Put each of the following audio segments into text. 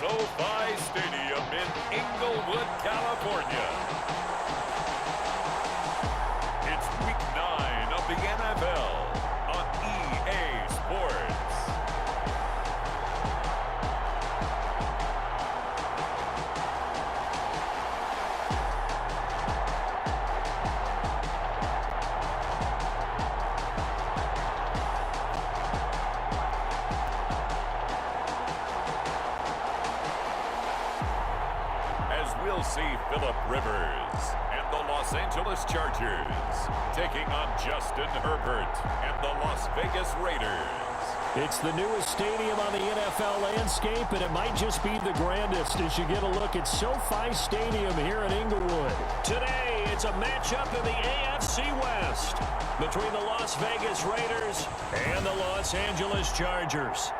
SoFi Stadium in Inglewood, California. It's Week 9 of the NFL on EA Sports. We'll see Phillip Rivers and the Los Angeles Chargers taking on Justin Herbert and the Las Vegas Raiders. It's the newest stadium on the NFL landscape, and it might just be the grandest as you get a look at SoFi Stadium here in Inglewood. Today, it's a matchup in the AFC West between the Las Vegas Raiders and the Los Angeles Chargers.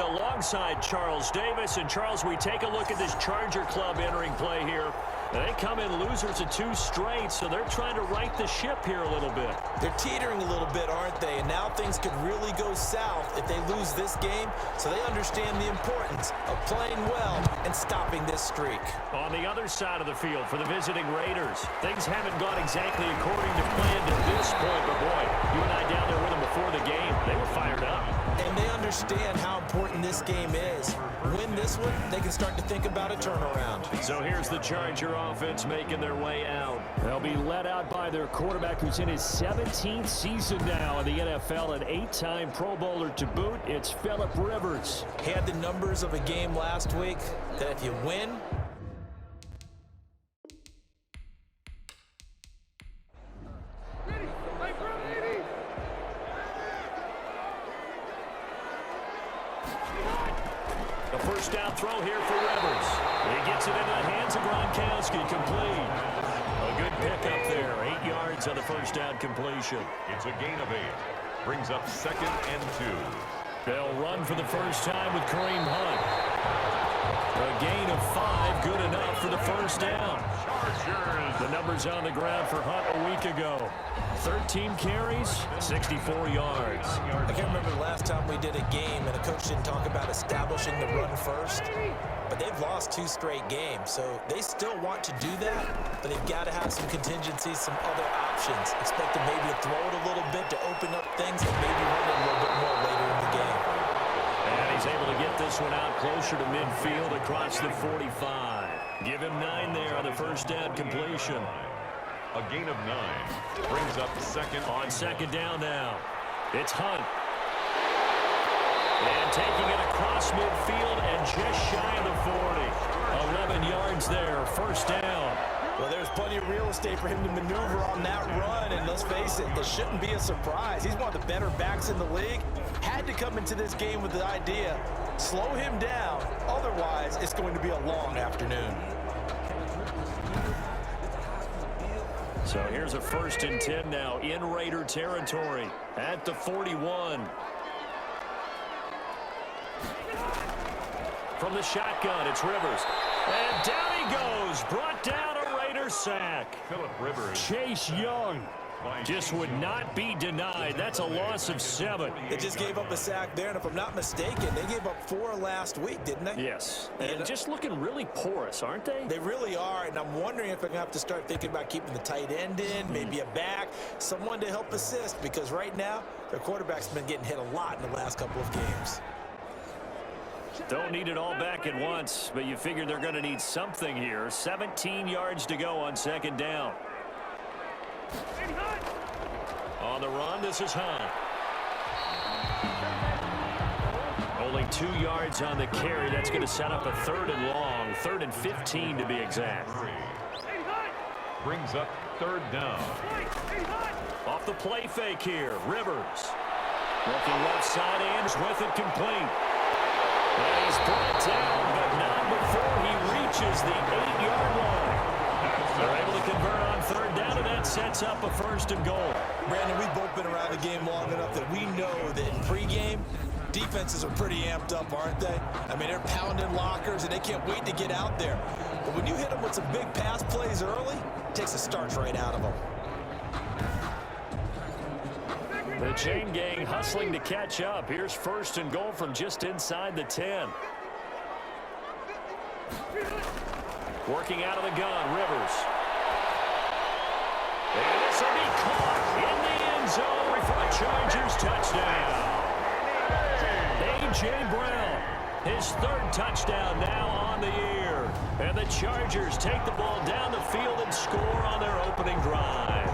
Alongside Charles Davis. And Charles, we take a look at this Charger club entering play here. They come in losers of 2 straight, so they're trying to right the ship here a little bit. They're teetering a little bit, aren't they? And now things could really go south if they lose this game, so they understand the importance of playing well and stopping this streak. On the other side of the field for the visiting Raiders, things haven't gone exactly according to plan to this point, but boy, you and I down there with them before the game, they were fired up. And they understand how important this game is. Win this one, they can start to think about a turnaround. So here's the Charger offense making their way out. They'll be led out by their quarterback who's in his 17th season now in the NFL, an 8-time Pro Bowler to boot. It's Phillip Rivers. He had the numbers of a game last week that if you win, the first down throw here for Rivers. He gets it into the hands of Gronkowski, complete. A good pickup there, 8 yards on the first down completion. It's a gain of 8. Brings up 2nd and 2. They'll run for the first time with Kareem Hunt. A gain of 5, good enough for the first down. The numbers on the ground for Hunt a week ago. 13 carries, 64 yards. I can't remember the last time we did a game and a coach didn't talk about establishing the run first. But they've lost 2 straight games, so they still want to do that, but they've got to have some contingencies, some other options. Expect them maybe to throw it a little bit to open up things and maybe run it a little bit more later in the game. And he's able to get this one out closer to midfield across the 45. Give him 9 there on the first down completion. A gain of 9. Brings up 2nd. On 2nd down now. It's Hunt. And taking it across midfield and just shy of the 40. 11 yards there, first down. Well, there's plenty of real estate for him to maneuver on that run, and let's face it, this shouldn't be a surprise. He's one of the better backs in the league. Had to come into this game with the idea, slow him down, otherwise it's going to be a long afternoon. So here's a 1st and 10 now in Raider territory at the 41. From the shotgun, it's Rivers. And down he goes. Brought down a Raider sack. Phillip Rivers. Chase Young just would not be denied. That's a loss of 7. They just gave up a sack there, and if I'm not mistaken, they gave up 4 last week, didn't they? Yes. And just looking really porous, aren't they? They really are, and I'm wondering if they're going to have to start thinking about keeping the tight end in, maybe a back, someone to help assist, because right now, their quarterback's been getting hit a lot in the last couple of games. Don't need it all back at once, but you figure they're going to need something here. 17 yards to go on 2nd down. On the run, this is Hunt. Only 2 yards on the carry. That's going to set up a 3rd and long. 3rd and 15 to be exact. Brings up 3rd down. Off the play fake here, Rivers. Looking left side, Andrews with it complete. And he's brought down, but not before he reaches the 8-yard line. They're able to convert on 3rd down, and that sets up a 1st and goal. Brandon, we've both been around the game long enough that we know that in pregame, deep defenses are pretty amped up, aren't they? I mean, they're pounding lockers, and they can't wait to get out there. But when you hit them with some big pass plays early, it takes the starch right out of them. The chain gang hustling to catch up. Here's first and goal from just inside the 10. Working out of the gun, Rivers. And this will be caught in the end zone for a Chargers touchdown. A.J. Brown, his third touchdown now on the year. And the Chargers take the ball down the field and score on their opening drive.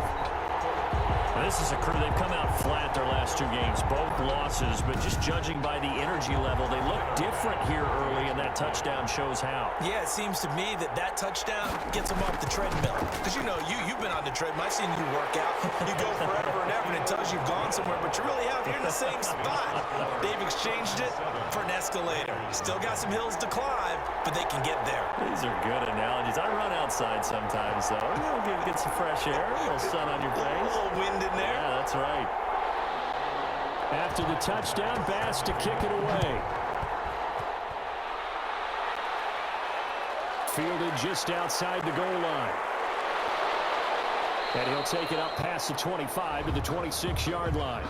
This is a crew. They've come out flat their last 2 games, both losses, but just judging by the energy level, they look different here early, and that touchdown shows how. Yeah, it seems to me that touchdown gets them off the treadmill. Because, you know, you've been on the treadmill. I've seen you work out. You go forever and ever, and it tells you you've gone somewhere, but you really have. You're in the same spot. They've exchanged it for an escalator. Still got some hills to climb, but they can get there. These are good analogies. I run outside sometimes, though. Get some fresh air, a little sun on your face. A little wind in there. Yeah, that's right. After the touchdown, Bass to kick it away. Fielded just outside the goal line. And he'll take it up past the 25 to the 26-yard line.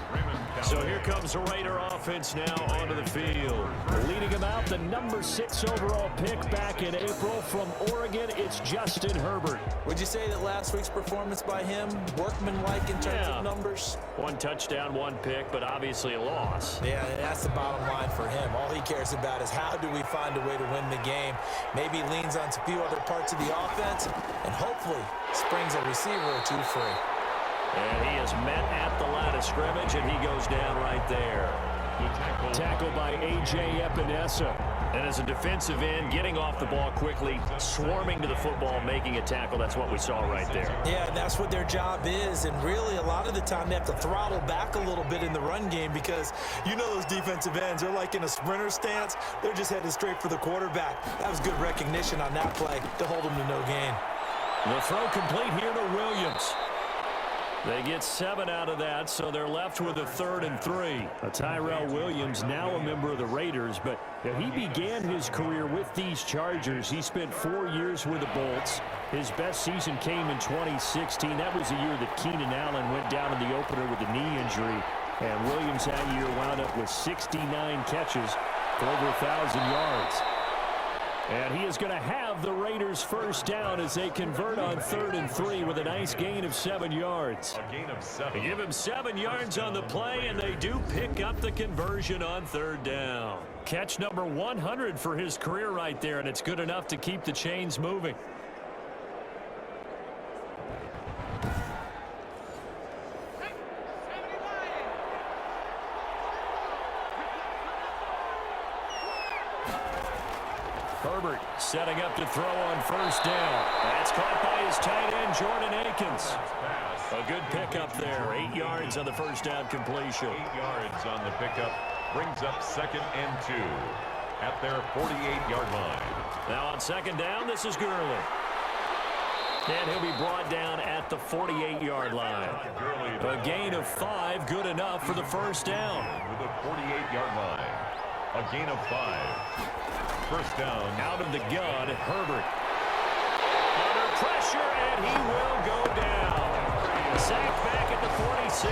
So here comes the Raider offense now onto the field. Leading him out, the number 6 overall pick back in April from Oregon, it's Justin Herbert. Would you say that last week's performance by him, workmanlike in terms of numbers? 1 touchdown, 1 pick, but obviously a loss. Yeah, that's the bottom line for him. All he cares about is how do we find a way to win the game. Maybe leans on a few other parts of the offense, and hopefully springs a receiver or 2 free. And he is met at the line of scrimmage, and he goes down right there. Tackled by A.J. Epinesa. And as a defensive end, getting off the ball quickly, swarming to the football, making a tackle. That's what we saw right there. Yeah, that's what their job is. And really, a lot of the time, they have to throttle back a little bit in the run game because you know those defensive ends, they're like in a sprinter stance. They're just headed straight for the quarterback. That was good recognition on that play to hold them to no gain. The throw complete here to Williams. They get 7 out of that, so they're left with a 3rd and 3. Tyrell Williams, now a member of the Raiders, but he began his career with these Chargers. He spent 4 years with the Bolts. His best season came in 2016. That was the year that Keenan Allen went down in the opener with a knee injury. And Williams that year wound up with 69 catches for over 1,000 yards. And he is going to have the Raiders first down as they convert on 3rd and 3 with a nice gain of 7 yards. A gain of 7. They give him 7 yards on the play, and they do pick up the conversion on 3rd down. Catch number 100 for his career right there, and it's good enough to keep the chains moving. Herbert setting up to throw on 1st down. That's caught by his tight end, Jordan Akins. A good pickup there. 8 yards on the 1st down completion. 8 yards on the pickup. Brings up 2nd and 2 at their 48-yard line. Now on 2nd down, this is Gurley. And he'll be brought down at the 48-yard line. A gain of 5, good enough for the 1st down. With a 48-yard line. A gain of 5. 1st down. Out of the gun, Herbert. Under pressure, and he will go down. Sacked back at the 46.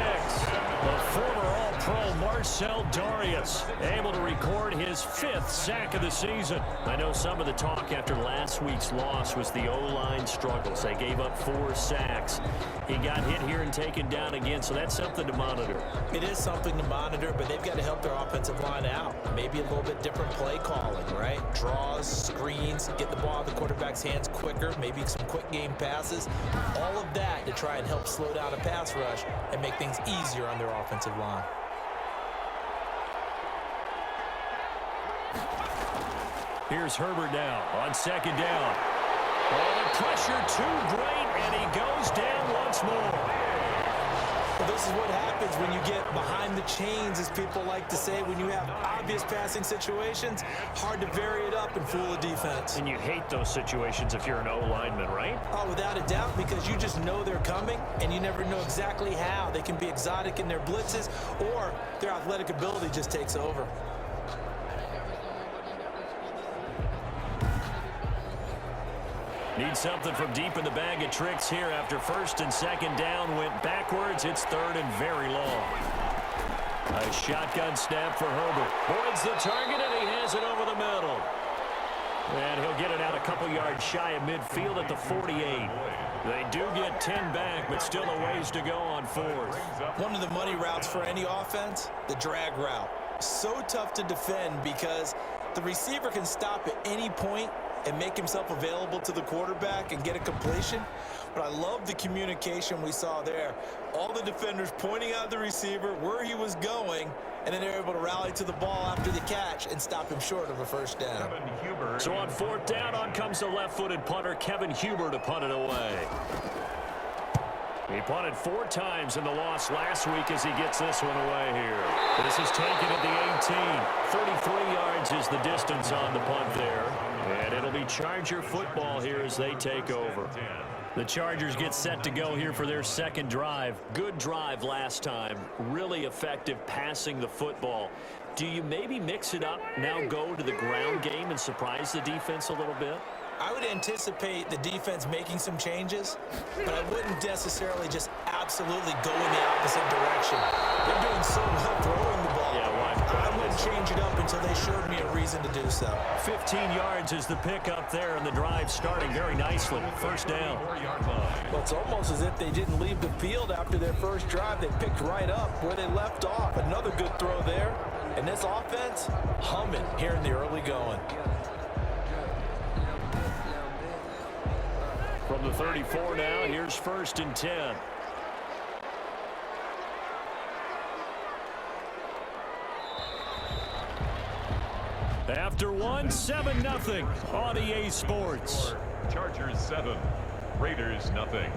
The former All-Pro Marcel Darius able to record his 5th sack of the season. I know some of the talk after last week's loss was the O-line struggles. They gave up 4 sacks. He got hit here and taken down again, so that's something to monitor. It is something to monitor, but they've got to help their offensive line out. Maybe a little bit different play calling, right? Draws, screens, get the ball out of the quarterback's hands quicker, maybe some quick game passes. All of that to try and help slow down a pass rush and make things easier on their offensive line. Here's Herbert now on 2nd down. Oh, the pressure too great, and he goes down once more. Well, this is what happens when you get behind the chains, as people like to say. When you have obvious passing situations, hard to vary it up and fool a defense. And you hate those situations if you're an O-lineman, right? Oh, without a doubt, because you just know they're coming, and you never know exactly how. They can be exotic in their blitzes, or their athletic ability just takes over. Need something from deep in the bag of tricks here after first and second down went backwards. It's third and very long. A shotgun snap for Herbert. Boyd's the target, and he has it over the middle. And he'll get it out a couple yards shy of midfield at the 48. They do get 10 back, but still a ways to go on fourth. One of the money routes for any offense, the drag route. So tough to defend because the receiver can stop at any point and make himself available to the quarterback and get a completion. But I love the communication we saw there. All the defenders pointing out the receiver, where he was going, and then they're able to rally to the ball after the catch and stop him short of a first down. So on fourth down, on comes the left-footed punter, Kevin Huber, to punt it away. He punted 4 times in the loss last week as he gets this one away here. This is taken at the 18. 33 yards is the distance on the punt there. And it'll be Charger football here as they take over. The Chargers get set to go here for their second drive. Good drive last time. Really effective passing the football. Do you maybe mix it up, now go to the ground game and surprise the defense a little bit? I would anticipate the defense making some changes, but I wouldn't necessarily just absolutely go in the opposite direction. They're doing so well throwing the ball. I wouldn't change it up until they showed me a reason to do so. 15 yards is the pickup there, and the drive starting very nicely. First down. Well, it's almost as if they didn't leave the field after their first drive. They picked right up where they left off. Another good throw there. And this offense, humming here in the early going. From the 34 now, here's first and 10. After one, 7-0 on EA Sports. Chargers 7, Raiders nothing.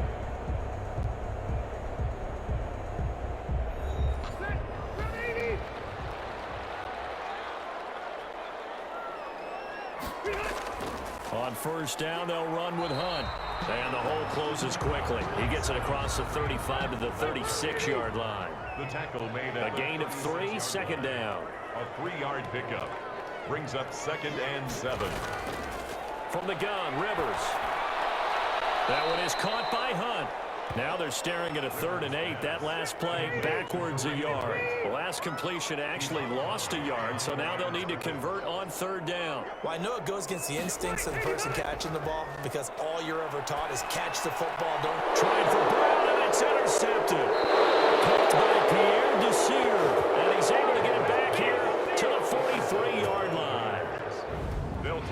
On first down, they'll run with Hunt. And the hole closes quickly. He gets it across the 35 to the 36-yard line. The tackle made a gain of 3, second down. A 3-yard pickup brings up 2nd and 7. From the gun, Rivers. That one is caught by Hunt. Now they're staring at a 3rd and 8. That last play backwards a yard. The last completion actually lost a yard, so now they'll need to convert on 3rd down. Well, I know it goes against the instincts of the person catching the ball because all you're ever taught is catch the football. Don't try for Brown, and it's intercepted. Caught by Pierre Desir, and he's able to get it back here to the 43-yard line.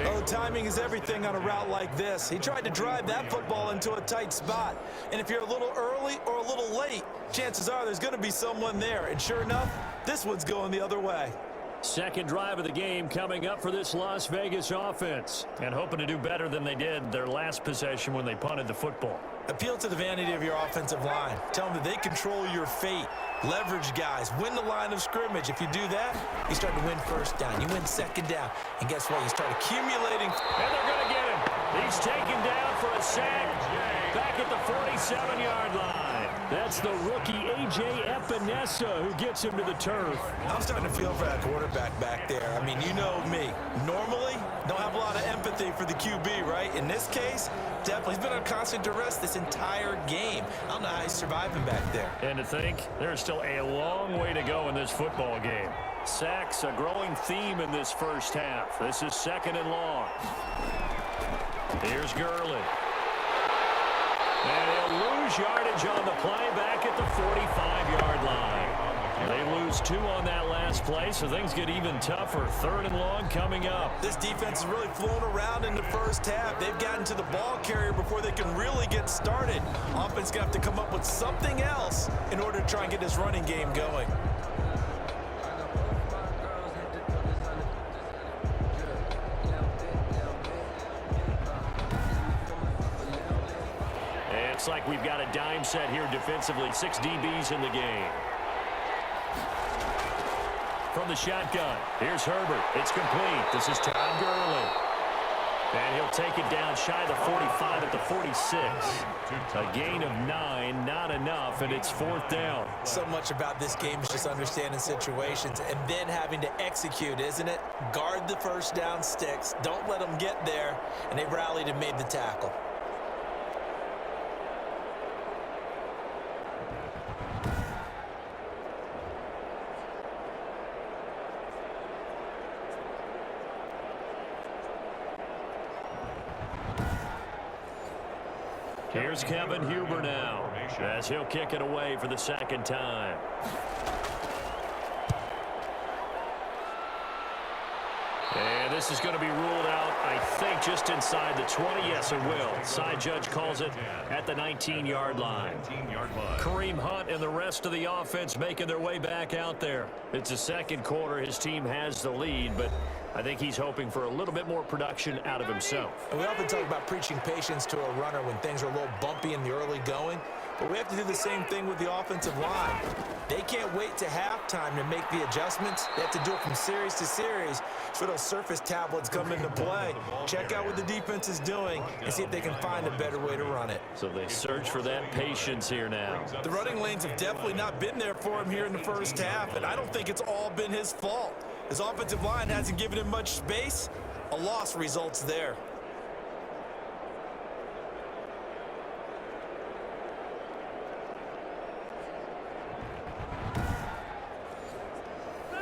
Oh, timing is everything on a route like this. He tried to drive that football into a tight spot. And if you're a little early or a little late, chances are there's going to be someone there. And sure enough, this one's going the other way. Second drive of the game coming up for this Las Vegas offense. And hoping to do better than they did their last possession when they punted the football. Appeal to the vanity of your offensive line. Tell them that they control your fate. Leverage guys. Win the line of scrimmage. If you do that, you start to win first down. You win second down. And guess what? You start accumulating. And they're going to get him. He's taken down for a sack back at the 47-yard line. That's the rookie A.J. Epinesa who gets him to the turf. I'm starting to feel for that quarterback back there. I mean, you know me. Normally, don't have a lot of empathy for the QB, right? In this case, definitely. He's been on constant duress this entire game. I don't know how he's surviving back there. And to think, there's still a long way to go in this football game. Sacks, a growing theme in this first half. This is 2nd and long. Here's Gurley. And he'll lose yardage on the play back at the 45-yard line. They lose 2 on that last play, so things get even tougher. 3rd and long coming up. This defense is really flown around in the first half. They've gotten to the ball carrier before they can really get started. Offense going to have to come up with something else in order to try and get this running game going. It's like we've got a dime set here defensively. 6 DBs in the game. From the shotgun, here's Herbert. It's complete. This is Todd Gurley. And he'll take it down shy of the 45 at the 46. A gain of 9, not enough, and it's 4th down. So much about this game is just understanding situations and then having to execute, isn't it? Guard the first down sticks. Don't let them get there. And they rallied and made the tackle. Here's Kevin Huber now, as he'll kick it away for the second time. And this is going to be ruled out, I think, just inside the 20. Yes, it will. Side judge calls it at the 19-yard line. Kareem Hunt and the rest of the offense making their way back out there. It's the second quarter. His team has the lead, but I think he's hoping for a little bit more production out of himself. And we often talk about preaching patience to a runner when things are a little bumpy in the early going, but we have to do the same thing with the offensive line. They can't wait to halftime to make the adjustments. They have to do it from series to series so those surface tablets come into play. Check out what the defense is doing and see if they can find a better way to run it. So they search for that patience here now. The running lanes have definitely not been there for him here in the first half, and I don't think it's all been his fault. His offensive line hasn't given him much space. A loss results there.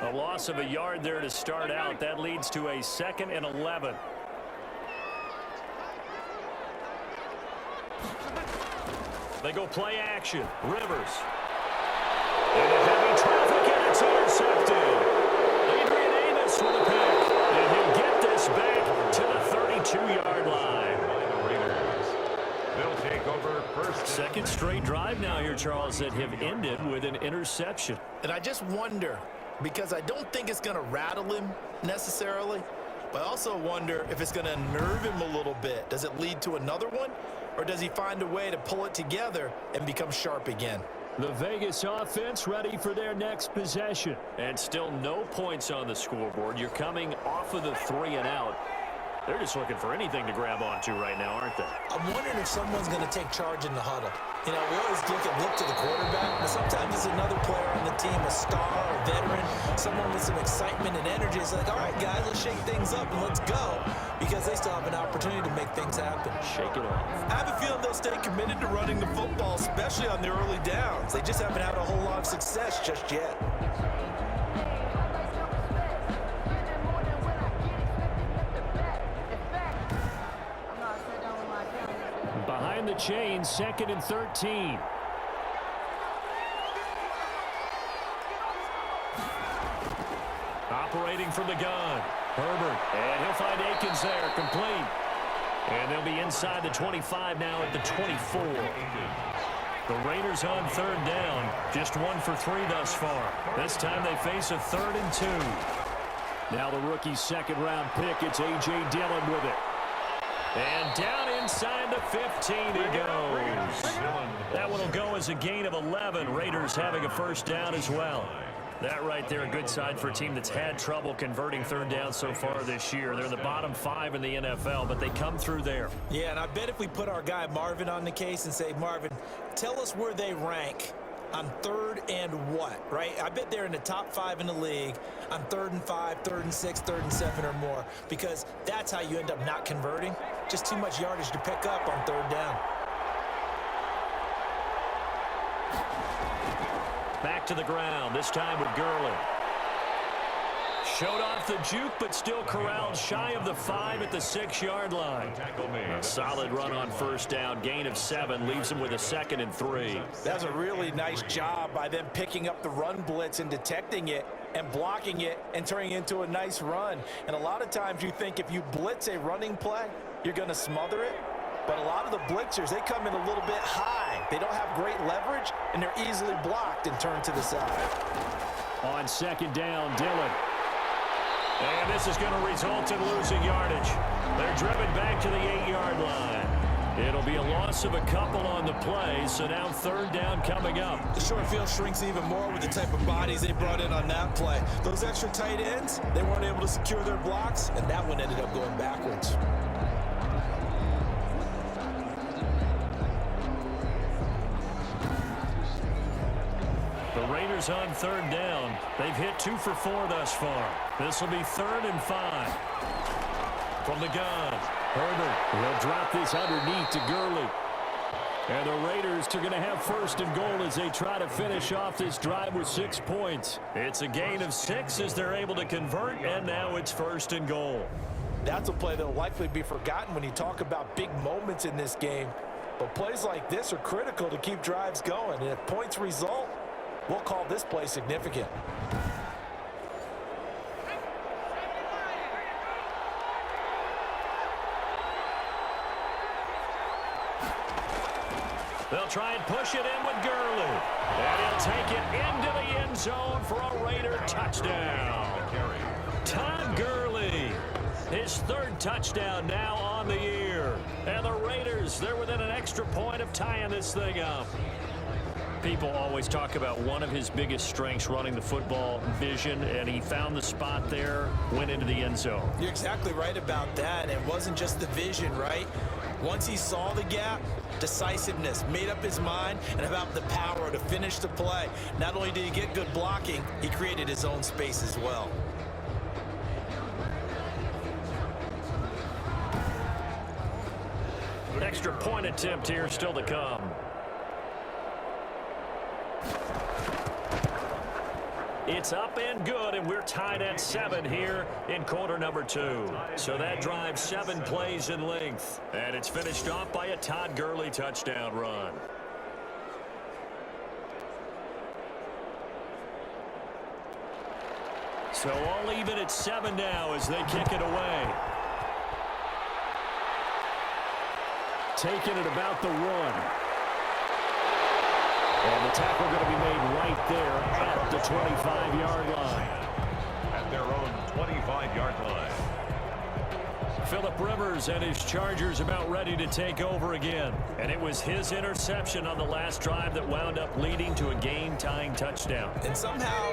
A loss of a yard there to start out. That leads to a 2nd and 11. They go play action. Rivers. Into heavy traffic, and it's intercepted. Adrian Amos with a pick. And he'll get this back to the 32-yard line. They'll take over first. Second straight drive now here, Charles, that have ended with an interception. And I just wonder, because I don't think it's going to rattle him necessarily, but I also wonder if it's going to unnerve him a little bit. Does it lead to another one, or does he find a way to pull it together and become sharp again? The Vegas offense ready for their next possession. And still no points on the scoreboard. You're coming off of the 3 and out. They're just looking for anything to grab onto right now, aren't they? I'm wondering if someone's going to take charge in the huddle. You know, we always look to the quarterback, but sometimes it's another player on the team, a star, a veteran, someone with some excitement and energy. It's like, all right, guys, let's shake things up and let's go, because they still have an opportunity to make things happen. Shake it off. I have a feeling they'll stay committed to running the football, especially on the early downs. They just haven't had a whole lot of success just yet. Behind the chain, 2nd and 13. Operating from the gun. Herbert. And he'll find Akins there, complete. And they'll be inside the 25 now at the 24. The Raiders on 3rd down. Just 1 for 3 thus far. This time they face a 3rd and 2. Now the rookie's 2nd-round pick. It's A.J. Dillon with it. And down inside the 15 he goes. That one will go as a gain of 11. Raiders having a first down as well. That right there, a good side for a team that's had trouble converting 3rd down so far this year. They're in the bottom 5 in the NFL, but they come through there. Yeah, and I bet if we put our guy Marvin on the case and say, Marvin, tell us where they rank on 3rd and what, right? I bet they're in the top 5 in the league on 3rd and 5, 3rd and 6, 3rd and 7 or more, because that's how you end up not converting. Just too much yardage to pick up on 3rd down. Back to the ground, this time with Gurley. Showed off the juke, but still corralled shy of the 5 at the 6-yard line. A solid run on first down, gain of 7, leaves him with a 2nd and 3. That's a really nice job by them picking up the run blitz and detecting it and blocking it and turning it into a nice run. And a lot of times you think if you blitz a running play, you're going to smother it. But a lot of the blitzers, they come in a little bit high. They don't have great leverage, and they're easily blocked and turned to the side. On 2nd down, Dillon. And this is going to result in losing yardage. They're driven back to the 8-yard line. It'll be a loss of a couple on the play, so now 3rd down coming up. The short field shrinks even more with the type of bodies they brought in on that play. Those extra tight ends, they weren't able to secure their blocks, and that one ended up going backwards. The Raiders on 3rd down. They've hit 2 for 4 thus far. This will be 3rd and 5. From the gun, Herbert will drop this underneath to Gurley. And the Raiders are going to have 1st and goal as they try to finish off this drive with 6 points. It's a gain of 6 as they're able to convert, and now it's 1st and goal. That's a play that will likely be forgotten when you talk about big moments in this game. But plays like this are critical to keep drives going. And if points result, we'll call this play significant. They'll try and push it in with Gurley. And he'll take it into the end zone for a Raider touchdown. Todd Gurley, his third touchdown now on the year. And the Raiders, they're within an extra point of tying this thing up. People always talk about one of his biggest strengths running the football, vision, and he found the spot there, went into the end zone. You're exactly right about that. It wasn't just the vision, right? Once he saw the gap, decisiveness, made up his mind, and about the power to finish the play. Not only did he get good blocking, he created his own space as well. Extra point attempt here still to come. It's up and good, and we're tied at 7 here in quarter number 2. So that drive 7 plays in length. And it's finished off by a Todd Gurley touchdown run. So all even at 7 now as they kick it away. Taking it about the 1. And the tackle going to be made right there at the 25-yard line. At their own 25-yard line. Phillip Rivers and his Chargers about ready to take over again. And it was his interception on the last drive that wound up leading to a game-tying touchdown. And somehow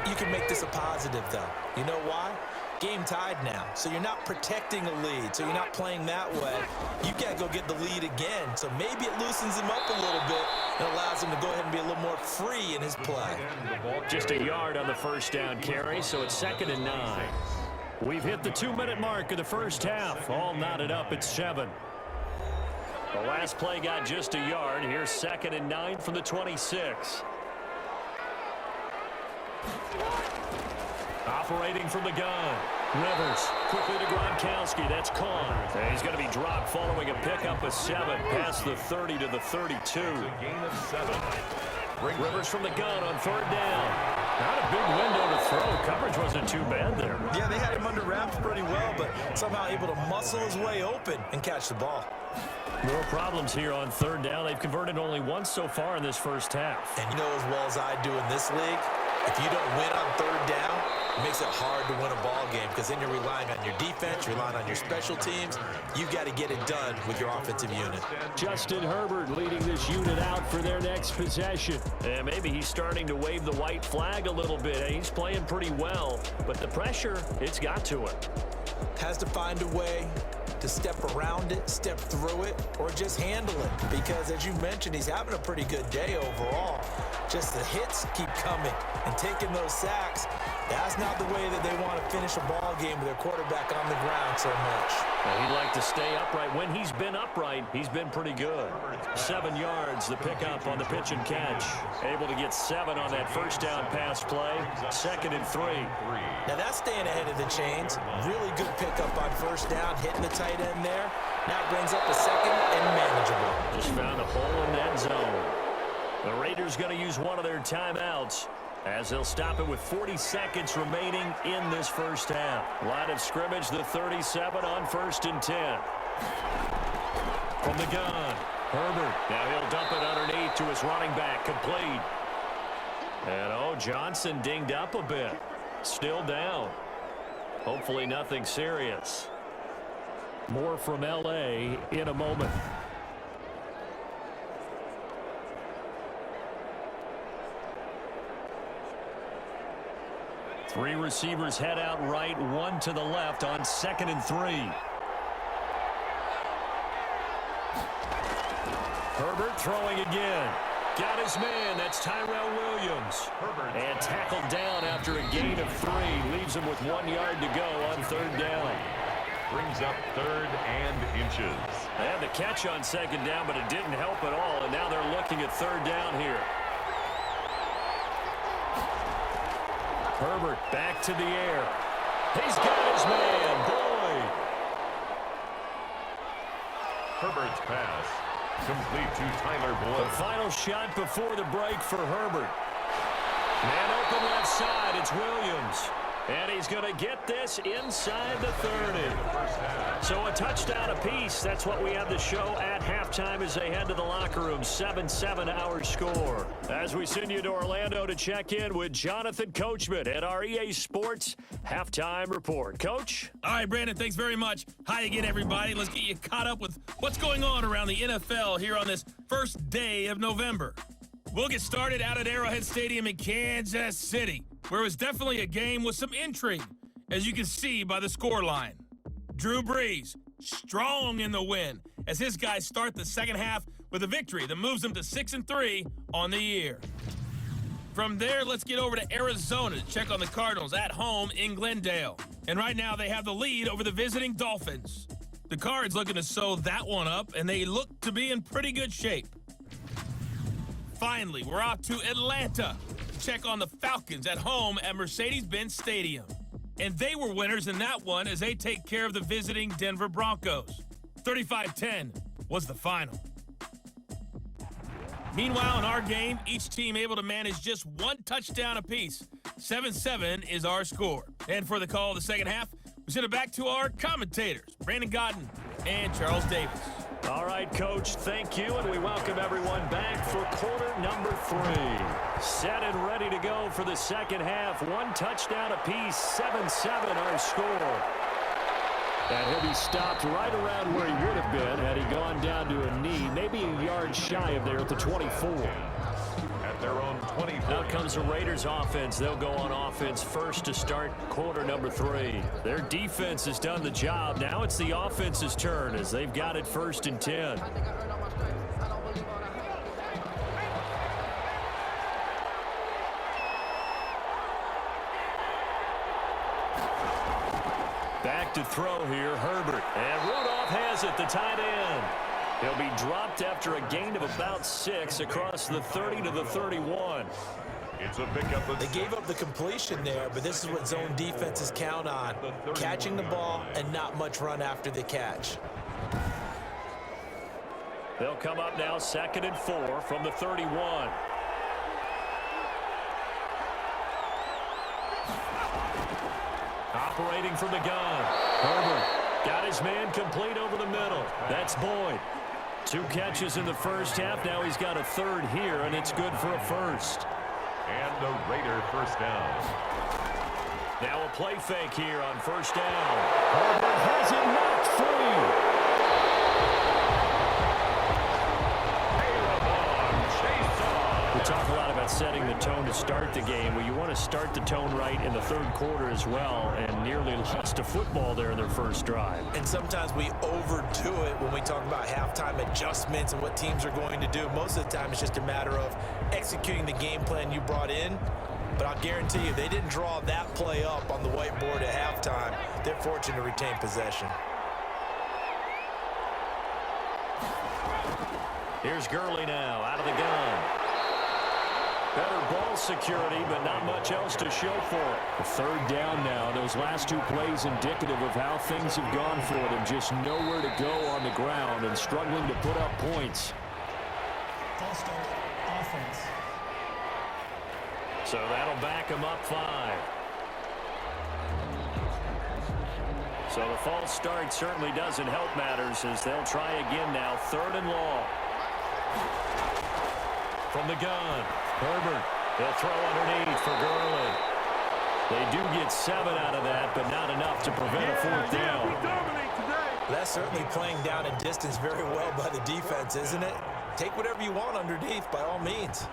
you can make this a positive, though. You know why? Game tied now, so you're not protecting a lead, so you're not playing that way. You got to go get the lead again, so maybe it loosens him up a little bit and allows him to go ahead and be a little more free in his play. Just a yard on the first down carry, so it's 2nd and 9. We've hit the 2-minute mark of the first half, all knotted up at 7. The last play got just a yard. Here's 2nd and 9 from the 26. Operating from the gun. Rivers quickly to Gronkowski. That's caught. And he's going to be dropped following a pickup of 7 past the 30 to the 32. Gain of 7. Rivers from the gun on 3rd down. Not a big window to throw. Coverage wasn't too bad there. Yeah, they had him under wraps pretty well, but somehow able to muscle his way open and catch the ball. More problems here on 3rd down. They've converted only once so far in this first half. And you know as well as I do in this league, if you don't win on 3rd down, it makes it hard to win a ball game because then you're relying on your defense, you're relying on your special teams. You've got to get it done with your offensive unit. Justin Herbert leading this unit out for their next possession. And maybe he's starting to wave the white flag a little bit. He's playing pretty well, but the pressure, it's got to him. Has to find a way to step around it, step through it, or just handle it. Because as you mentioned, he's having a pretty good day overall. Just the hits keep coming and taking those sacks. That's not the way that they want to finish a ball game with their quarterback on the ground so much. Well, he'd like to stay upright. When he's been upright, he's been pretty good. 7 yards, the pickup on the pitch and catch. Able to get 7 on that first down pass play. 2nd and 3. Now that's staying ahead of the chains. Really good pickup on first down, hitting the tight end there. Now brings up a 2nd and manageable. Just found a hole in that zone. The Raiders going to use one of their timeouts as they'll stop it with 40 seconds remaining in this first half. Line of scrimmage, the 37 on 1st and 10. From the gun, Herbert. Now he'll dump it underneath to his running back, complete. And Johnson dinged up a bit. Still down. Hopefully nothing serious. More from L.A. in a moment. Three receivers head out right, 1 to the left on 2nd and 3. Herbert throwing again. Got his man. That's Tyrell Williams. And tackled down after a gain of 3. Leaves him with 1 yard to go on 3rd down. Brings up 3rd and inches. They had the catch on 2nd down, but it didn't help at all. And now they're looking at 3rd down here. Herbert back to the air. He's got his man, Boyd. Herbert's pass Complete to Tyler The Boyd. final shot before the break for Herbert. Man open left side, it's Williams. And he's going to get this inside the 30. So a touchdown apiece. That's what we have to show at halftime as they head to the locker room. 7-7 our score. As we send you to Orlando to check in with Jonathan Coachman at our EA Sports Halftime Report. Coach? All right, Brandon, thanks very much. Hi again, everybody. Let's get you caught up with what's going on around the NFL here on this first day of November. We'll get started out at Arrowhead Stadium in Kansas City, where it was definitely a game with some intrigue, as you can see by the scoreline. Drew Brees, strong in the win, as his guys start the second half with a victory that moves them to 6-3 on the year. From there, let's get over to Arizona to check on the Cardinals at home in Glendale. And right now, they have the lead over the visiting Dolphins. The Cards looking to sew that one up, and they look to be in pretty good shape. Finally, we're off to Atlanta to check on the Falcons at home at Mercedes-Benz Stadium. And they were winners in that one as they take care of the visiting Denver Broncos. 35-10 was the final. Meanwhile, in our game, each team able to manage just one touchdown apiece. 7-7 is our score. And for the call of the second half, we send it back to our commentators, Brandon Godden and Charles Davis. All right, Coach, thank you, and we welcome everyone back for quarter number 3. Set and ready to go for the second half. One touchdown apiece, 7-7 our score. And he'll be stopped right around where he would have been had he gone down to a knee, maybe a yard shy of there at the 24. At their own 24. Now comes the Raiders offense. They'll go on offense first to start quarter number 3. Their defense has done the job. Now it's the offense's turn as they've got it 1st and 10. Back to throw here, Herbert. And Rudolph has it, the tight end. He'll be dropped after a gain of about 6 across the 30 to the 31. It's a pickup. They gave up the completion there, but this is what zone defenses count on. Catching the ball and not much run after the catch. They'll come up now 2nd and 4 from the 31. Operating from the gun. Herbert got his man complete over the middle. That's Boyd. 2 catches in the first half. Now he's got a 3rd here, and it's good for a 1st. And the Raider first down. Now a play fake here on 1st down. Herbert has it knocked free. We talk a lot about setting the tone to start the game. Well, you want to start the tone right in the 3rd quarter as well, and nearly lost a football there in their first drive. And sometimes we overdo it when we talk about halftime adjustments and what teams are going to do. Most of the time, it's just a matter of executing the game plan you brought in. But I'll guarantee you, they didn't draw that play up on the whiteboard at halftime. They're fortunate to retain possession. Here's Gurley now, out of the gun. Better ball security, but not much else to show for it. The 3rd down now. Those last 2 plays indicative of how things have gone for them. Just nowhere to go on the ground and struggling to put up points. False start, offense. So that'll back them up 5. So the false start certainly doesn't help matters as they'll try again now. 3rd and long. From the gun, Herbert. They'll throw underneath for Gurley. They do get 7 out of that, but not enough to prevent a 4th down. That's certainly playing down and distance very well by the defense, isn't it? Take whatever you want underneath, by all means.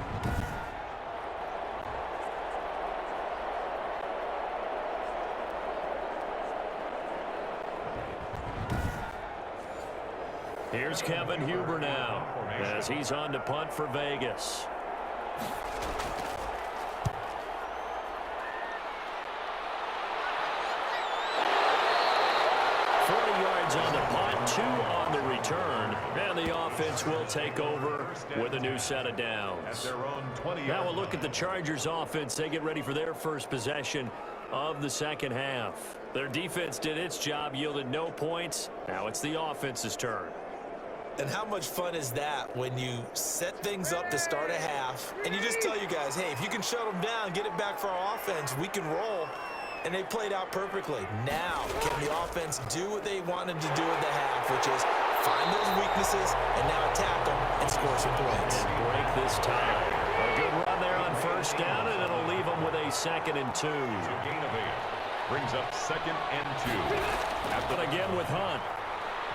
Here's Kevin Huber now as he's on to punt for Vegas. 40 yards on the punt, 2 on the return, and the offense will take over with a new set of downs. Now we'll look at the Chargers offense. They get ready for their first possession of the second half. Their defense did its job, yielded no points. Now it's the offense's turn. And how much fun is that when you set things up to start a half and you just tell your guys, hey, if you can shut them down, get it back for our offense, we can roll. And they played out perfectly. Now, can the offense do what they wanted to do in the half, which is find those weaknesses and now attack them and score some points. Break this time. A good run there on first down, and it'll leave them with a 2nd and 2. Gain of 8. Brings up 2nd and 2. After again with Hunt.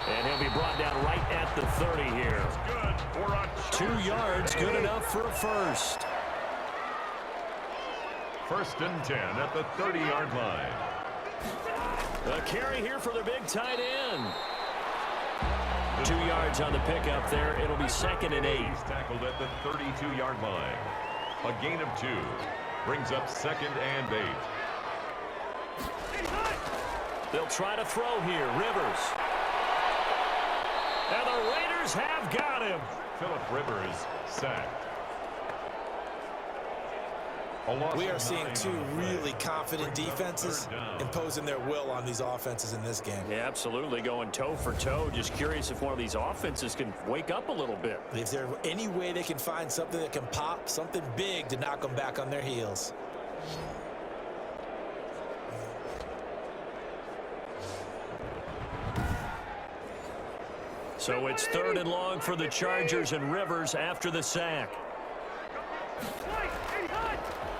And he'll be brought down right at the 30 here. Good for a 2 yards, good enough for a first. 1st and 10 at the 30-yard line. A carry here for the big tight end. 2 yards on the pickup there. It'll be 2nd and 8. He's tackled at the 32-yard line. A gain of 2. Brings up 2nd and 8. They'll try to throw here. Rivers. And the Raiders have got him. Phillip Rivers sacked. We are seeing 2 really confident defenses imposing their will on these offenses in this game. Yeah, absolutely, going toe for toe. Just curious if one of these offenses can wake up a little bit. Is there any way they can find something that can pop, something big to knock them back on their heels? So it's 3rd and long for the Chargers, and Rivers after the sack.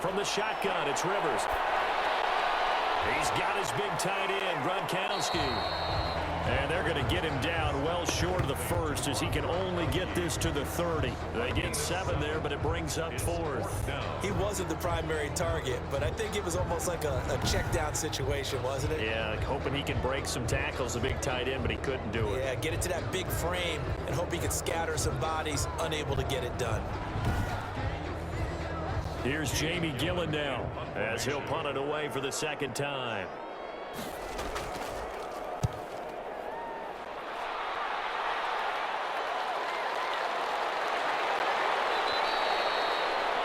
From the shotgun, it's Rivers. He's got his big tight end, Gronkowski. And they're going to get him down well short of the first, as he can only get this to the 30. They get 7 there, but it brings up 4th. He wasn't the primary target, but I think it was almost like a check down situation, wasn't it? Yeah, like hoping he can break some tackles, the big tight end, but he couldn't do it. Yeah, get it to that big frame and hope he could scatter some bodies, unable to get it done. Here's Jamie Gillen now, as he'll punt it away for the 2nd time.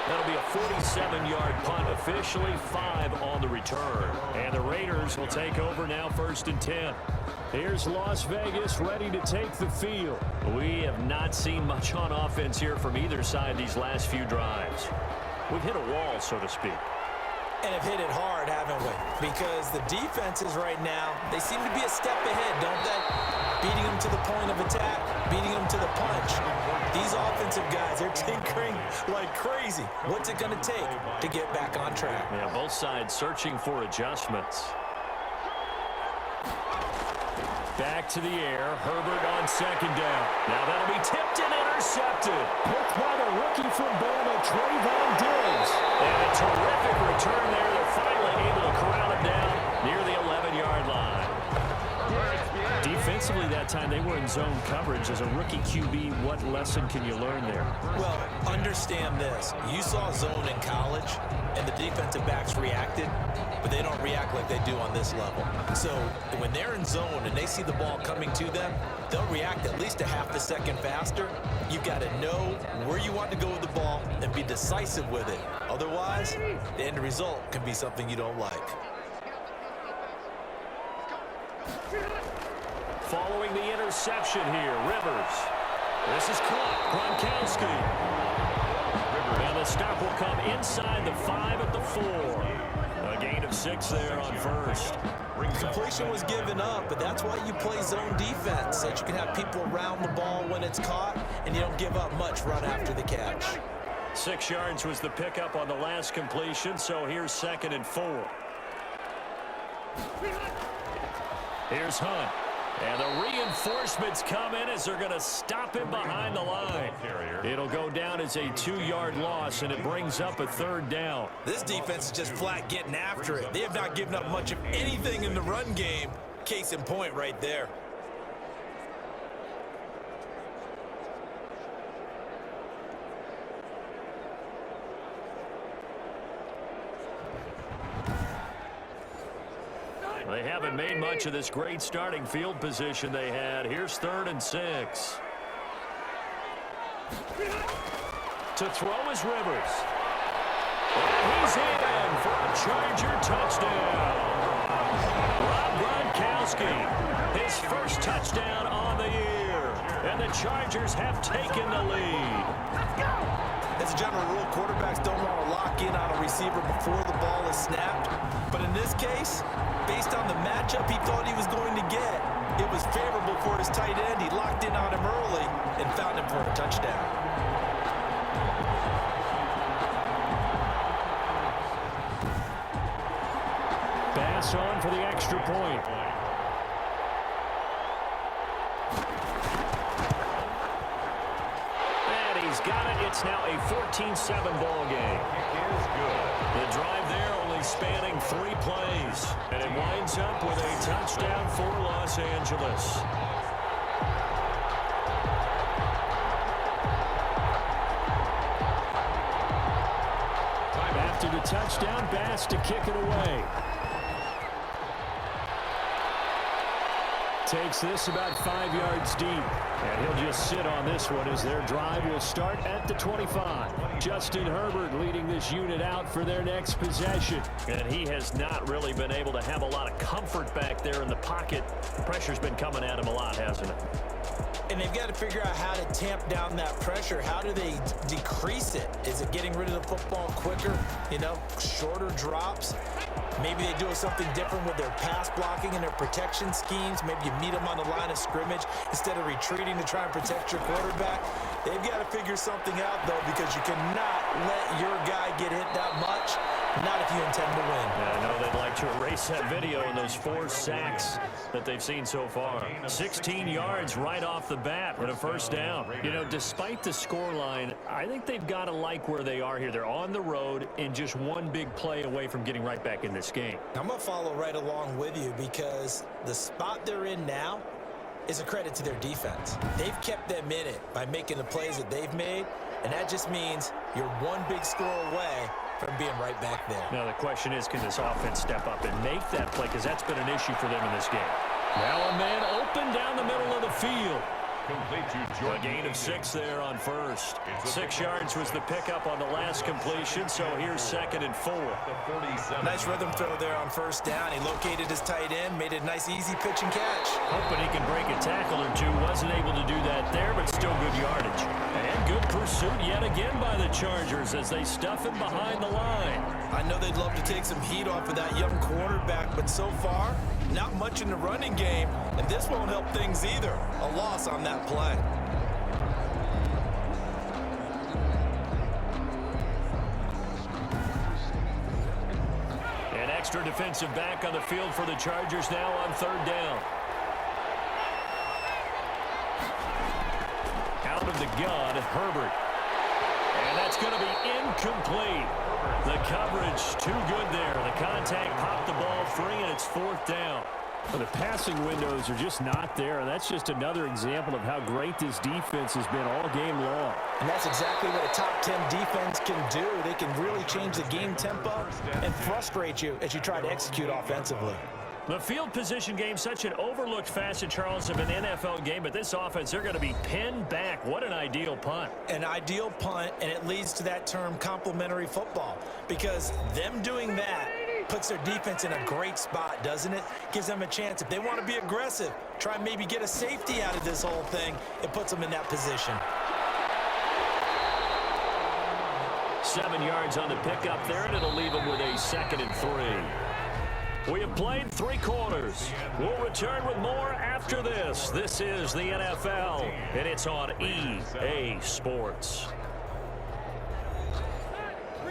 That'll be a 47-yard punt, officially 5 on the return. And the Raiders will take over now, 1st and 10. Here's Las Vegas ready to take the field. We have not seen much on offense here from either side these last few drives. We've hit a wall, so to speak. And have hit it hard, haven't we? Because the defenses right now, they seem to be a step ahead, don't they? Beating them to the point of attack, beating them to the punch. These offensive guys, they're tinkering like crazy. What's it going to take to get back on track? Yeah, both sides searching for adjustments. Back to the air. Herbert on 2nd down. Now that'll be tipped and intercepted. Picked by the rookie from Bama, Trayvon Diggs. And a terrific return there. They're finally able to corral him down near the 11-yard line. Defensively that time, they were in zone coverage. As a rookie QB, what lesson can you learn there? Well, understand this. You saw zone in college, and the defensive backs reacted, but they don't react like they do on this level. So when they're in zone and they see the ball coming to them, they'll react at least a half a second faster. You've got to know where you want to go with the ball and be decisive with it. Otherwise, the end result can be something you don't like. Following the interception here, Rivers. This is caught. Gronkowski. And the stop will come inside the 5 at the 4. A gain of 6 there on 1st. Completion was given up, but that's why you play zone defense, so that you can have people around the ball when it's caught, and you don't give up much run after the catch. 6 yards was the pickup on the last completion, so here's 2nd and 4. Here's Hunt. And the reinforcements come in as they're going to stop him behind the line. It'll go down as a 2-yard loss, and it brings up a 3rd down. This defense is just flat getting after it. They have not given up much of anything in the run game. Case in point right there. They haven't made much of this great starting field position they had. Here's 3rd and 6. To throw is Rivers. And he's in for a Charger touchdown. Rob Gronkowski, his first touchdown on the year. And the Chargers have taken the lead. As a general rule, quarterbacks don't want to lock in on a receiver before the ball is snapped. But in this case, based on the matchup he thought he was going to get, it was favorable for his tight end. He locked in on him early and found him for a touchdown. Pass on for the extra point. And he's got it. It's now a 14-7 ball game. It is good. The drive there only spanning 3 plays. And it winds up with a touchdown for Los Angeles. After the touchdown, Bass to kick it away. Takes this about 5 yards deep. And he'll just sit on this one as their drive will start at the 25. Justin Herbert leading this unit out for their next possession. And he has not really been able to have a lot of comfort back there in the pocket. Pressure's been coming at him a lot, hasn't it? And they've got to figure out how to tamp down that pressure. How do they decrease it? Is it getting rid of the football quicker? You know, shorter drops? Maybe they do something different with their pass blocking and their protection schemes. Maybe you meet them on the line of scrimmage instead of retreating to try and protect your quarterback. They've got to figure something out, though, because you cannot let your guy get hit that much. Not if you intend to win. Yeah, I know they'd like to erase that video and those 4 sacks that they've seen so far. 16 yards right off the bat and a first down. You know, despite the scoreline, I think they've got to like where they are here. They're on the road and just one big play away from getting right back in this game. I'm going to follow right along with you because the spot they're in now is a credit to their defense. They've kept them in it by making the plays that they've made, and that just means you're one big score away from being right back there. Now the question is, can this offense step up and make that play? Because that's been an issue for them in this game. Now a man open down the middle of the field. Complete to A Jordan. gain of 6 there on first. 6 yards was the pickup on the last completion, so here's 2nd and 4. The 47. Nice rhythm throw there on first down. He located his tight end, made a nice easy pitch and catch. Hoping he can break a tackle or two. Wasn't able to do that there, but still good yardage. And good pursuit yet again by the Chargers as they stuff him behind the line. I know they'd love to take some heat off of that young quarterback, but so far, not much in the running game, and this won't help things either. A loss on that play. An extra defensive back on the field for the Chargers now on 3rd down. Out of the gun, Herbert. And that's going to be incomplete. The coverage too good there. The contact popped the ball free, and it's 4th down. Well, the passing windows are just not there. That's just another example of how great this defense has been all game long. And that's exactly what a top 10 defense can do. They can really change the game tempo and frustrate you as you try to execute offensively. The field position game, such an overlooked facet, Charles, of an NFL game, but this offense, they're going to be pinned back. What an ideal punt. An ideal punt, and it leads to that term complementary football, because them doing that puts their defense in a great spot, doesn't it? Gives them a chance. If they want to be aggressive, try and maybe get a safety out of this whole thing, it puts them in that position. 7 yards on the pickup there, and it'll leave them with a 2nd and 3. We have played 3 quarters. We'll return with more after this. This is the NFL, and it's on EA Sports.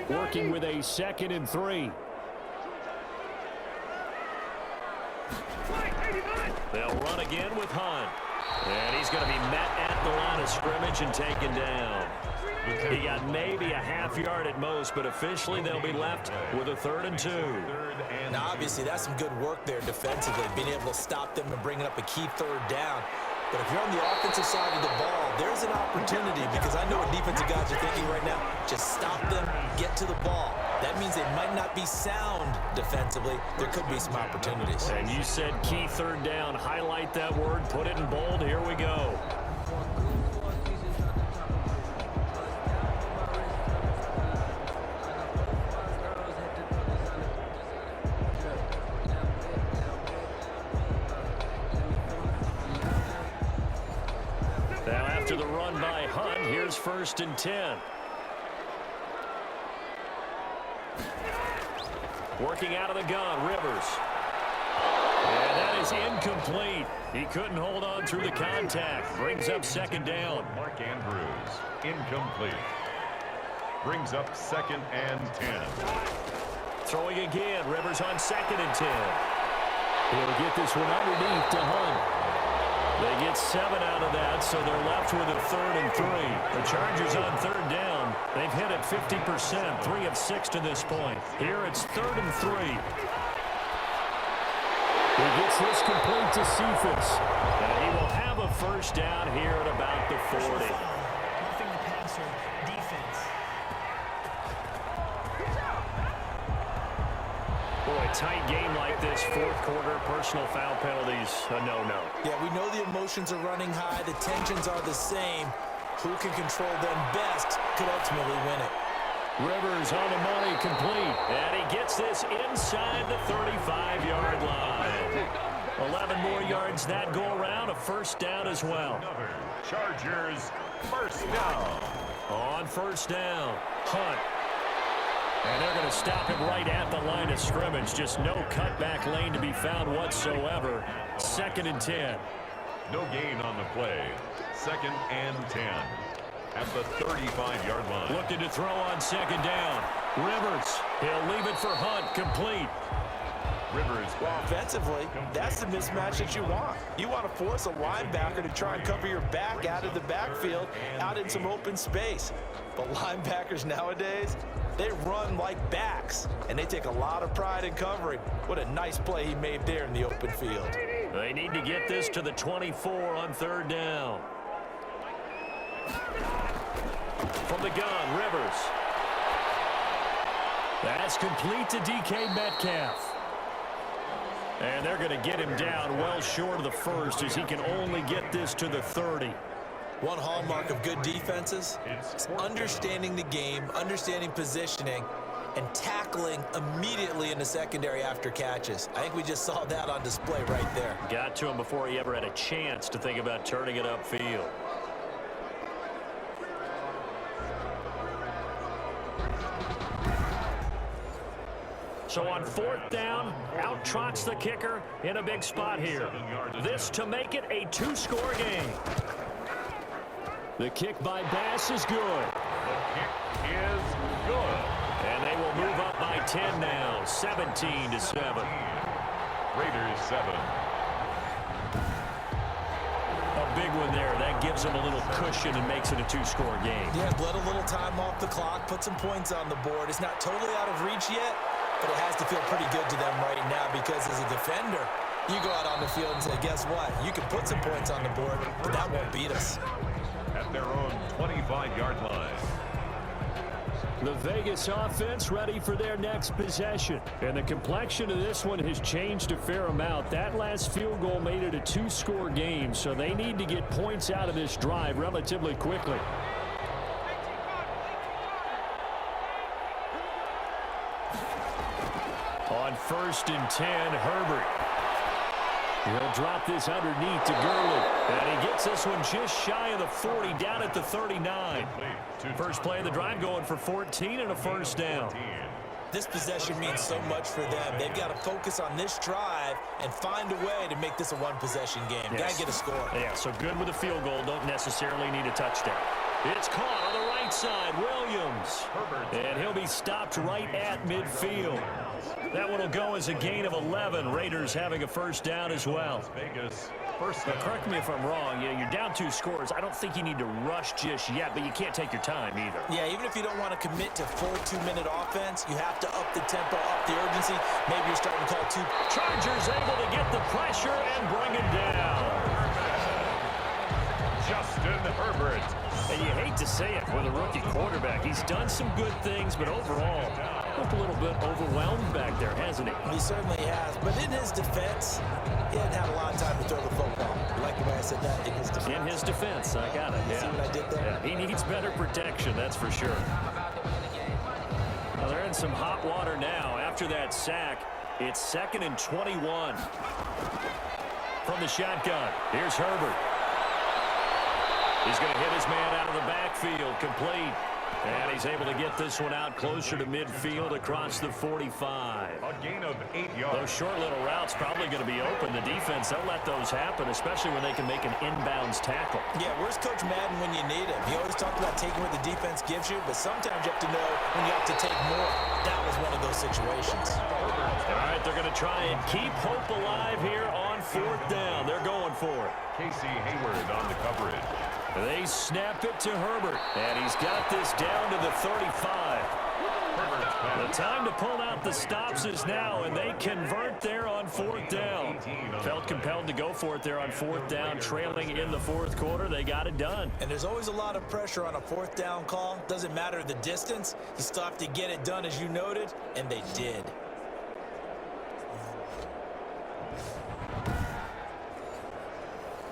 Working with a 2nd and 3. They'll run again with Hunt. And he's going to be met at the line of scrimmage and taken down. He got maybe a half yard at most, but officially they'll be left with a 3rd and 2. Now, obviously, that's some good work there defensively, being able to stop them and bringing up a key 3rd down. But if you're on the offensive side of the ball, there's an opportunity, because I know what defensive guys are thinking right now. Just stop them, get to the ball. That means they might not be sound defensively. There could be some opportunities. And you said key 3rd down. Highlight that word, put it in bold. Here we go. run by Hunt. Here's 1st and 10. Working out of the gun, Rivers. And that is incomplete. He couldn't hold on through the contact. Brings up 2nd down. Mark Andrews, incomplete. Brings up 2nd and 10. Throwing again, Rivers on 2nd and 10. He'll get this one underneath to Hunt. They get 7 out of that, so they're left with a 3rd and 3. The Chargers on 3rd down. They've hit it 50%, 3 of 6 to this point. Here it's 3rd and 3. He gets this complete to Cephas. And he will have a 1st down here at about the 40. Roughing the passer, defense. Boy, tight game like this, 4th quarter, personal foul penalties, a no-no. Yeah, we know the emotions are running high. The tensions are the same. Who can control them best could ultimately win it. Rivers on the money, complete. And he gets this inside the 35-yard line. 11 more yards that go around, a 1st down as well. Chargers, 1st down. On 1st down, Hunt. And they're going to stop him right at the line of scrimmage. Just no cutback lane to be found whatsoever. 2nd and 10. No gain on the play. 2nd and 10. At the 35-yard line. Looking to throw on 2nd down. Rivers, he'll leave it for Hunt, complete. Rivers. Well, offensively, that's the mismatch that you want. You want to force a linebacker to try and cover your back out of the backfield, out in some open space. But linebackers nowadays, they run like backs, and they take a lot of pride in covering. What a nice play he made there in the open field. They need to get this to the 24 on 3rd down. From the gun, Rivers. That's complete to DK Metcalf. And they're going to get him down well short of the 1st as he can only get this to the 30. One hallmark of good defenses is understanding the game, understanding positioning, and tackling immediately in the secondary after catches. I think we just saw that on display right there. Got to him before he ever had a chance to think about turning it upfield. So on 4th down, out trots the kicker in a big spot here. This to make it a 2-score game. The kick by Bass is good. The kick is good. And they will move up by 10 now, 17-7. Raiders 7. A big one there. That gives them a little cushion and makes it a 2-score game. Yeah, let a little time off the clock, put some points on the board. It's not totally out of reach yet, but it has to feel pretty good to them right now because as a defender, you go out on the field and say, guess what? You can put some points on the board, but that won't beat us. At their own 25-yard line. The Vegas offense ready for their next possession. And the complexion of this one has changed a fair amount. That last field goal made it a 2-score game, so they need to get points out of this drive relatively quickly. On 1st and 10, Herbert. He'll drop this underneath to Gurley. And he gets this one just shy of the 40, down at the 39. First play of the drive going for 14 and a 1st down. This possession means so much for them. They've got to focus on this drive and find a way to make this a one-possession game. Yes. Got to get a score. Yeah, so good with a field goal. Don't necessarily need a touchdown. It's caught on the right side. Williams. And he'll be stopped right at midfield. That one will go as a gain of 11. Raiders having a 1st down as well. Vegas, 1st down. Correct me if I'm wrong. You're down 2 scores. I don't think you need to rush just yet, but you can't take your time either. Yeah, even if you don't want to commit to full 2-minute offense, you have to up the tempo, up the urgency. Maybe you're starting to call 2. Chargers able to get the pressure and bring it down. Justin Herbert. And you hate to say it with a rookie quarterback. He's done some good things, but overall, looked a little bit overwhelmed back there, hasn't he? He certainly has. But in his defense, he hadn't had a lot of time to throw the football. You like the way I said that? In his defense. In his defense, I got it. You see what I did there? Yeah, he needs better protection, that's for sure. Well, they're in some hot water now. After that sack, it's 2nd and 21. From the shotgun, here's Herbert. He's going to hit his man out of the backfield, complete. And he's able to get this one out closer to midfield across the 45. A gain of 8 yards. Those short little routes probably going to be open. The defense, they'll let those happen, especially when they can make an inbounds tackle. Yeah, where's Coach Madden when you need him? He always talked about taking what the defense gives you, but sometimes you have to know when you have to take more. That was one of those situations. All right, they're going to try and keep hope alive here on 4th down. They're going for it. Casey Hayward on the coverage. They snap it to Herbert, and he's got this down to the 35. The time to pull out the stops is now, and they convert there on 4th down. Felt compelled to go for it there on 4th down, trailing in the 4th quarter. They got it done. And there's always a lot of pressure on a 4th down call. Doesn't matter the distance. You still have to get it done, as you noted, and they did.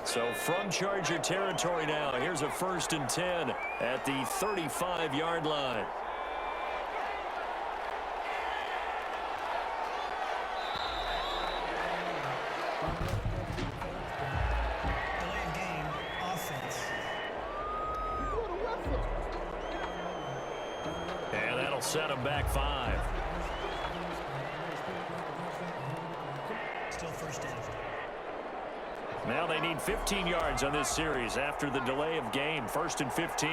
So from Charger territory now, here's a 1st and 10 at the 35-yard line. Delay of game, offense. And that'll set him back 5. Still 1st down. Now they need 15 yards on this series after the delay of game. 1st and 15.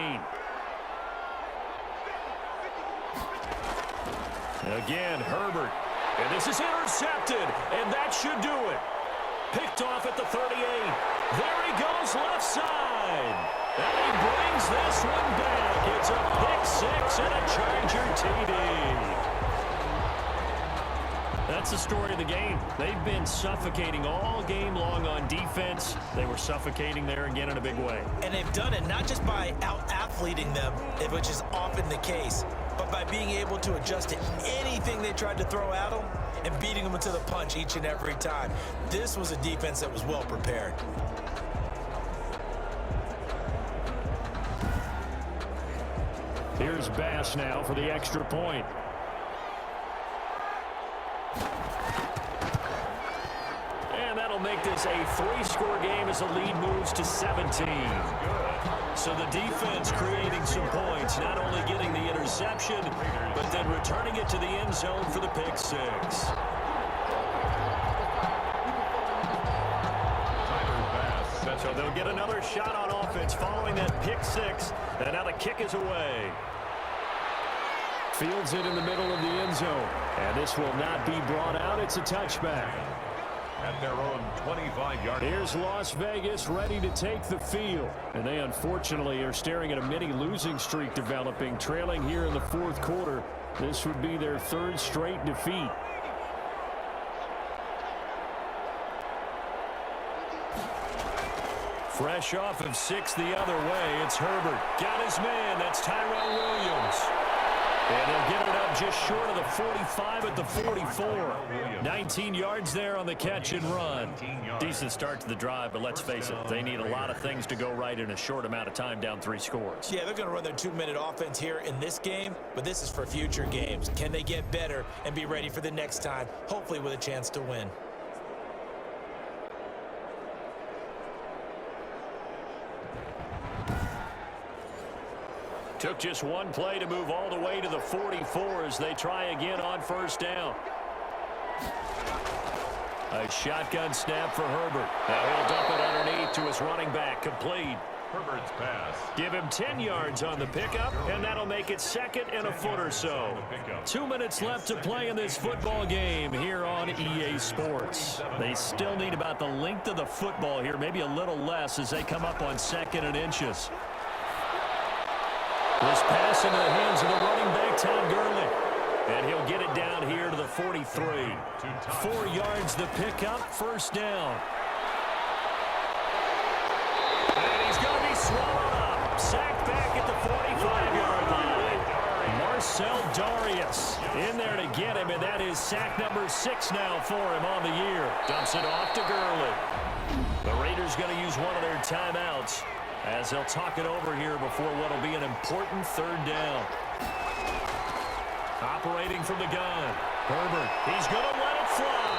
Again, Herbert. And this is intercepted, and that should do it. Picked off at the 38. There he goes, left side. And he brings this one back. It's a pick 6 and a Charger TD. That's the story of the game. They've been suffocating all game long on defense. They were suffocating there again in a big way. And they've done it not just by out-athleting them, which is often the case, but by being able to adjust to anything they tried to throw at them and beating them to the punch each and every time. This was a defense that was well prepared. Here's Bass now for the extra point. And that'll make this a 3-score game as the lead moves to 17. So the defense creating some points, not only getting the interception, but then returning it to the end zone for the pick 6. So they'll get another shot on offense following that pick 6. And now the kick is away. Fields it in the middle of the end zone. And this will not be brought out. It's a touchback. At their own 25-yard. Here's Las Vegas ready to take the field. And they unfortunately are staring at a mini losing streak developing, trailing here in the 4th quarter. This would be their 3rd straight defeat. Fresh off of 6 the other way, it's Herbert. Got his man, that's Tyrell Williams. And they'll get it up just short of the 45 at the 44. 19 yards there on the catch and run. Decent start to the drive, but let's face it, they need a lot of things to go right in a short amount of time, down 3 scores. Yeah, they're going to run their 2-minute offense here in this game, but this is for future games. Can they get better and be ready for the next time, hopefully with a chance to win? Took just one play to move all the way to the 44 as they try again on 1st down. A shotgun snap for Herbert. Now he'll dump it underneath to his running back. Complete. Herbert's pass. Give him 10 yards on the pickup, and that'll make it 2nd and a foot or so. 2 minutes left to play in this football game here on EA Sports. They still need about the length of the football here, maybe a little less as they come up on 2nd and inches. This pass into the hands of the running back, Todd Gurley. And he'll get it down here to the 43. 4 yards the pickup, 1st down. And he's going to be swallowed up. Sacked back at the 45-yard line. Marcel Darius in there to get him, and that is sack number 6 now for him on the year. Dumps it off to Gurley. The Raiders going to use one of their timeouts as they'll talk it over here before what will be an important 3rd down. Operating from the gun. Herbert, he's going to let it fly.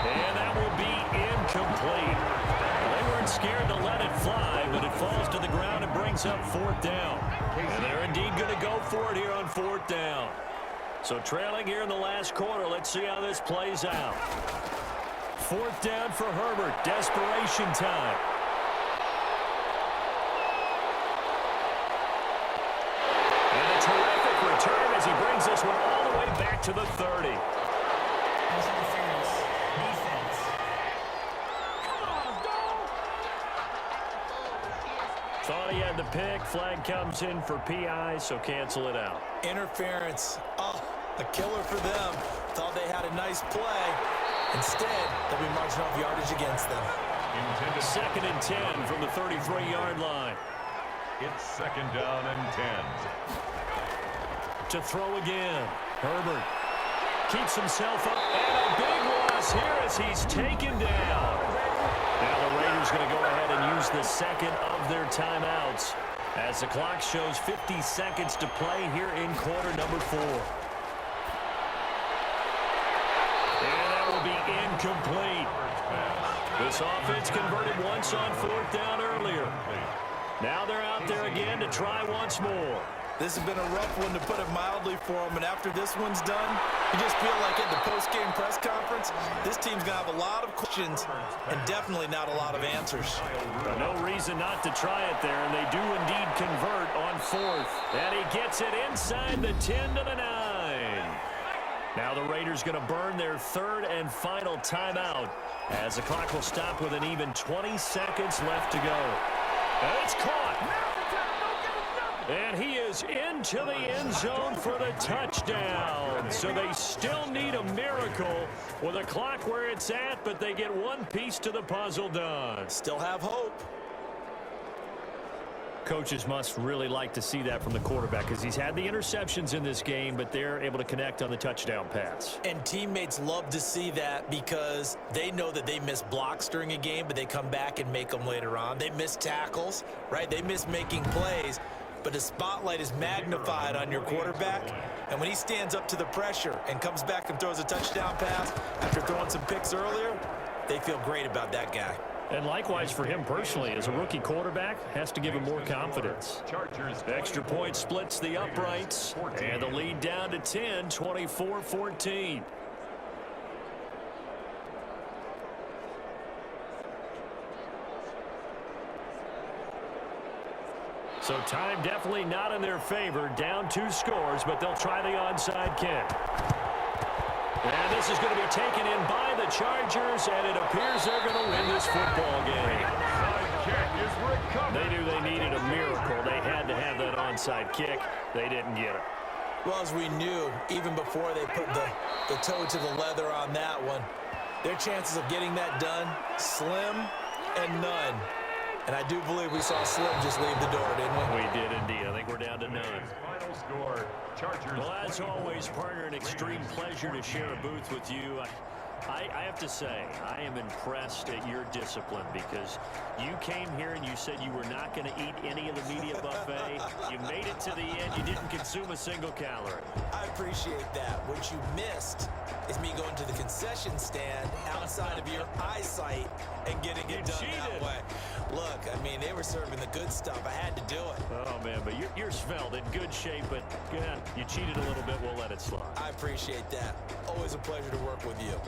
And that will be incomplete. They were in scared to let it fly, but it falls to the ground and brings up 4th down. And they're indeed going to go for it here on 4th down. So trailing here in the last quarter, let's see how this plays out. 4th down for Herbert. Desperation time. And a terrific return as he brings this one all the way back to the 30. Pass interference. Defense. Thought he had the pick. Flag comes in for PI, so cancel it out. Interference. Oh, a killer for them. Thought they had a nice play. Instead, they'll be marching off yardage against them. 2nd and 10 from the 33-yard line. It's 2nd down and 10. To throw again. Herbert keeps himself up. And a big loss here as he's taken down. Now the Raiders going to go ahead and use the second of their timeouts as the clock shows 50 seconds to play here in quarter number 4. And that will be incomplete. This offense converted once on 4th down earlier. Now they're out there again to try once more. This has been a rough one, to put it mildly, for them. And after this one's done, you just feel like at the post-game press conference, this team's going to have a lot of questions and definitely not a lot of answers. But no reason not to try it there, and they do indeed convert on 4th. And he gets it inside the 10 to the 9. Now the Raiders going to burn their 3rd and final timeout as the clock will stop with an even 20 seconds left to go. And it's caught. And he is into the end zone for the touchdown. So they still need a miracle with a clock where it's at, but they get one piece to the puzzle done. Still have hope. Coaches must really like to see that from the quarterback because he's had the interceptions in this game, but they're able to connect on the touchdown pass. And teammates love to see that because they know that they miss blocks during a game, but they come back and make them later on. They miss tackles, right? They miss making plays. But the spotlight is magnified on your quarterback, and when he stands up to the pressure and comes back and throws a touchdown pass after throwing some picks earlier, they feel great about that guy. And likewise for him personally, as a rookie quarterback, has to give him more confidence. Extra point splits the uprights, and the lead down to 10, 24-14. So time definitely not in their favor. Down 2 scores, but they'll try the onside kick. And this is going to be taken in by the Chargers, and it appears they're going to win this football game. They knew they needed a miracle. They had to have that onside kick. They didn't get it. Well, as we knew, even before they put the toe to the leather on that one, their chances of getting that done, slim and none. And I do believe we saw Slim just leave the door, didn't we? We did indeed. I think we're down to none. Final score, Chargers. Well, as always, partner, an extreme pleasure to share a booth with you. I have to say, I am impressed at your discipline because you came here and you said you were not going to eat any of the media buffet. You made it to the end. You didn't consume a single calorie. I appreciate that. What you missed is me going to the concession stand outside of your eyesight and getting it done that way. Look, I mean, they were serving the good stuff. I had to do it. Oh, man, but you're svelte, in good shape, but yeah, you cheated a little bit. We'll let it slide. I appreciate that. Always a pleasure to work with you.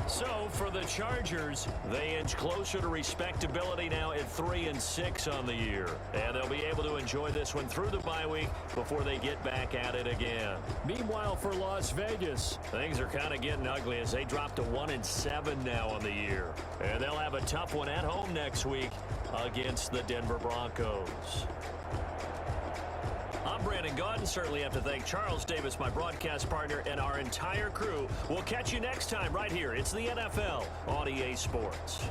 So for the Chargers, they inch closer to respectability now at 3-6 on the year. And they'll be able to enjoy this one through the bye week before they get back at it again. Meanwhile, for Las Vegas, things are kind of getting ugly as they drop to 1-7 now on the year. And they'll have a tough one at home next week against the Denver Broncos. I'm Brandon Gaudin. Certainly have to thank Charles Davis, my broadcast partner, and our entire crew. We'll catch you next time right here. It's the NFL on EA Sports.